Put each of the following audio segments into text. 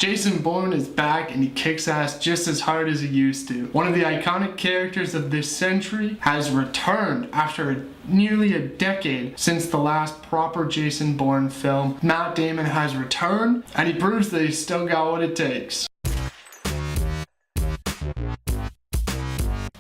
Jason Bourne is back and he kicks ass just as hard as he used to. One of the iconic characters of this century has returned after nearly a decade since the last proper Jason Bourne film. Matt Damon has returned and he proves that he's still got what it takes.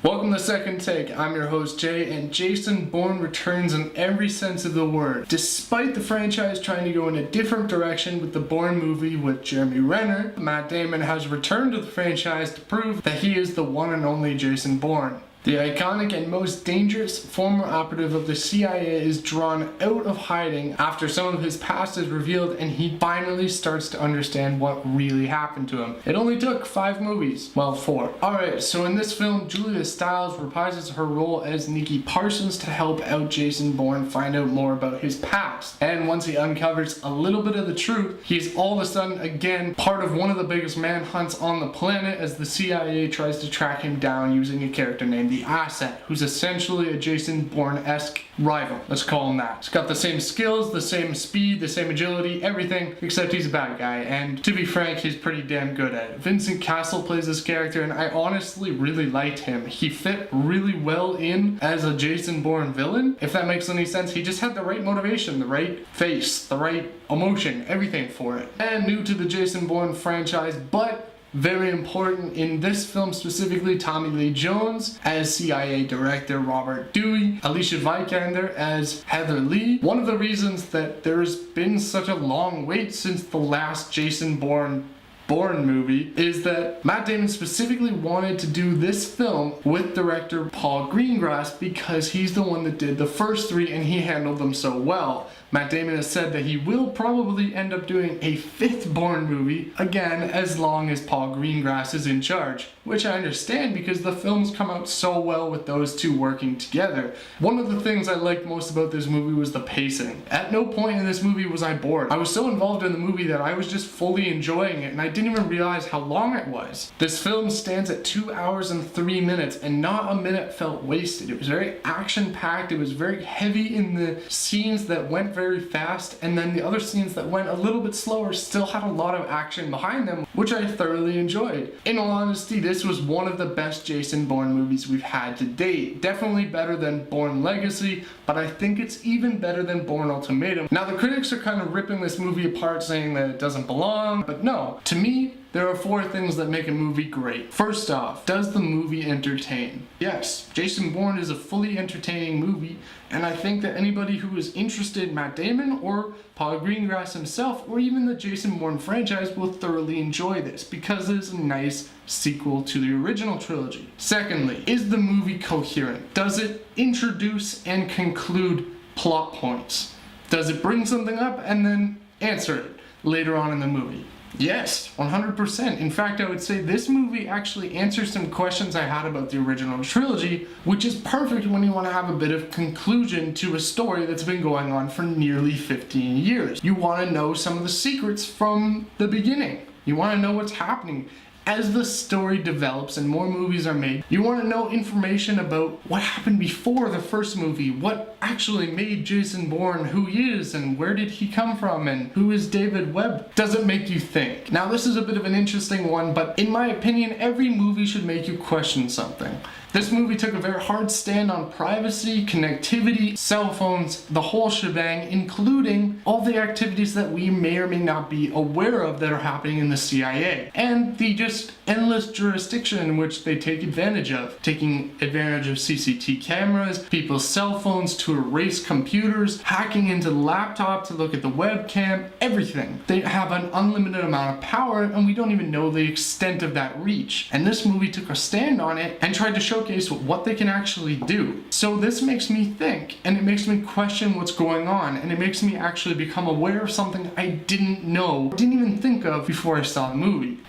Welcome to Second Take. I'm your host Jay, and Jason Bourne returns in every sense of the word. Despite the franchise trying to go in a different direction with the Bourne movie with Jeremy Renner, Matt Damon has returned to the franchise to prove that he is the one and only Jason Bourne. The iconic and most dangerous former operative of the CIA is drawn out of hiding after some of his past is revealed and he finally starts to understand what really happened to him. It only took 5 movies. Well, 4. Alright, so in this film, Julia Stiles reprises her role as Nikki Parsons to help out Jason Bourne find out more about his past. And once he uncovers a little bit of the truth, he's all of a sudden again part of one of the biggest manhunts on the planet as the CIA tries to track him down using a character named the Asset, who's essentially a Jason Bourne-esque rival. Let's call him that. He's got the same skills, the same speed, the same agility, everything, except he's a bad guy, and to be frank, he's pretty damn good at it. Vincent Cassel plays this character, and I honestly really liked him. He fit really well in as a Jason Bourne villain, if that makes any sense. He just had the right motivation, the right face, the right emotion, everything for it. And new to the Jason Bourne franchise, but very important in this film specifically, Tommy Lee Jones as CIA Director Robert Dewey, Alicia Vikander as Heather Lee. One of the reasons that there's been such a long wait since the last Jason Bourne movie is that Matt Damon specifically wanted to do this film with director Paul Greengrass because he's the one that did the first 3 and he handled them so well. Matt Damon has said that he will probably end up doing a 5th Bourne movie, again, as long as Paul Greengrass is in charge, which I understand because the films come out so well with those two working together. One of the things I liked most about this movie was the pacing. At no point in this movie was I bored. I was so involved in the movie that I was just fully enjoying it and I didn't even realize how long it was. This film stands at 2 hours and 3 minutes and not a minute felt wasted. It was very action-packed, it was very heavy in the scenes that went very fast, and then the other scenes that went a little bit slower still had a lot of action behind them, which I thoroughly enjoyed. In all honesty, this was one of the best Jason Bourne movies we've had to date. Definitely better than Bourne Legacy, but I think it's even better than Bourne Ultimatum. Now the critics are kind of ripping this movie apart saying that it doesn't belong, but no, to me, there are 4 things that make a movie great. First off, does the movie entertain? Yes, Jason Bourne is a fully entertaining movie, and I think that anybody who is interested in Matt Damon or Paul Greengrass himself or even the Jason Bourne franchise will thoroughly enjoy this because it is a nice sequel to the original trilogy. Secondly, is the movie coherent? Does it introduce and conclude plot points? Does it bring something up and then answer it later on in the movie? Yes, 100%. In fact, I would say this movie actually answers some questions I had about the original trilogy, which is perfect when you want to have a bit of conclusion to a story that's been going on for nearly 15 years. You want to know some of the secrets from the beginning. You want to know what's happening. As the story develops and more movies are made, you want to know information about what happened before the first movie, what actually made Jason Bourne who he is, and where did he come from, and who is David Webb? Does it make you think? Now this is a bit of an interesting one, but in my opinion, every movie should make you question something. This movie took a very hard stand on privacy, connectivity, cell phones, the whole shebang, including all the activities that we may or may not be aware of that are happening in the CIA, and the just endless jurisdiction in which they take advantage of. Taking advantage of CCTV cameras, people's cell phones to erase computers, hacking into the laptop to look at the webcam, everything. They have an unlimited amount of power and we don't even know the extent of that reach. And this movie took a stand on it and tried to showcase what they can actually do. So this makes me think, and it makes me question what's going on, and it makes me actually become aware of something I didn't know, didn't even think of before I saw the movie.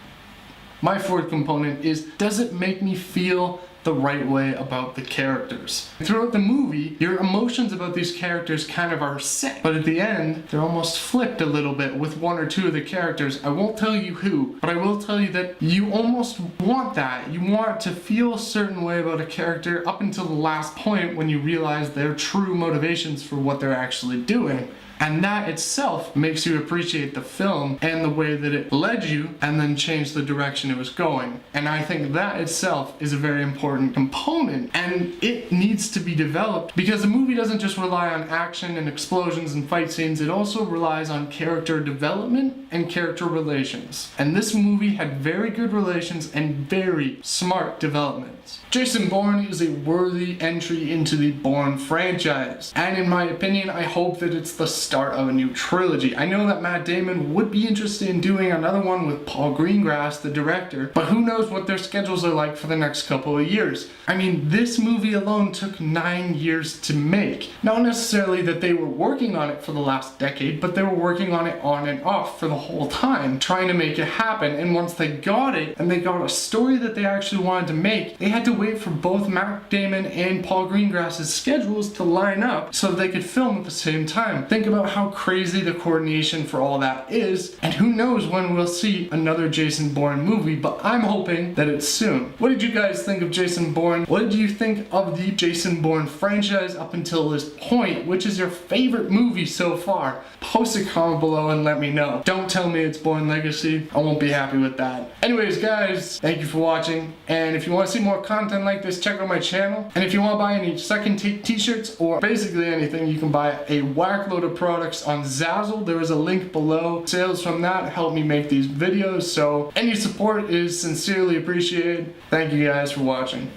My 4th component is, does it make me feel the right way about the characters? Throughout the movie, your emotions about these characters kind of are set, but at the end, they're almost flipped a little bit with 1 or 2 of the characters. I won't tell you who, but I will tell you that you almost want that. You want to feel a certain way about a character up until the last point when you realize their true motivations for what they're actually doing. And that itself makes you appreciate the film and the way that it led you and then changed the direction it was going. And I think that itself is a very important component, and it needs to be developed because the movie doesn't just rely on action and explosions and fight scenes, it also relies on character development and character relations. And this movie had very good relations and very smart developments. Jason Bourne is a worthy entry into the Bourne franchise, and in my opinion, I hope that it's the start of a new trilogy. I know that Matt Damon would be interested in doing another one with Paul Greengrass, the director, but who knows what their schedules are like for the next couple of years. I mean, this movie alone took 9 years to make. Not necessarily that they were working on it for the last decade, but they were working on it on and off for the whole time, trying to make it happen. And once they got it, and they got a story that they actually wanted to make, they had to wait for both Matt Damon and Paul Greengrass's schedules to line up so that they could film at the same time. Think about how crazy the coordination for all that is, and who knows when we'll see another Jason Bourne movie, but I'm hoping that it's soon. What did you guys think of Jason Bourne? What did you think of the Jason Bourne franchise up until this point? Which is your favorite movie so far? Post a comment below and let me know. Don't tell me it's Bourne Legacy. I won't be happy with that. Anyways, guys, thank you for watching, and if you want to see more content like this, check out my channel. And if you want to buy any second take t-shirts or basically anything, you can buy a whack load of products on ZAZZLE. There is a link below. Sales from that help me make these videos, so any support is sincerely appreciated. Thank you guys for watching.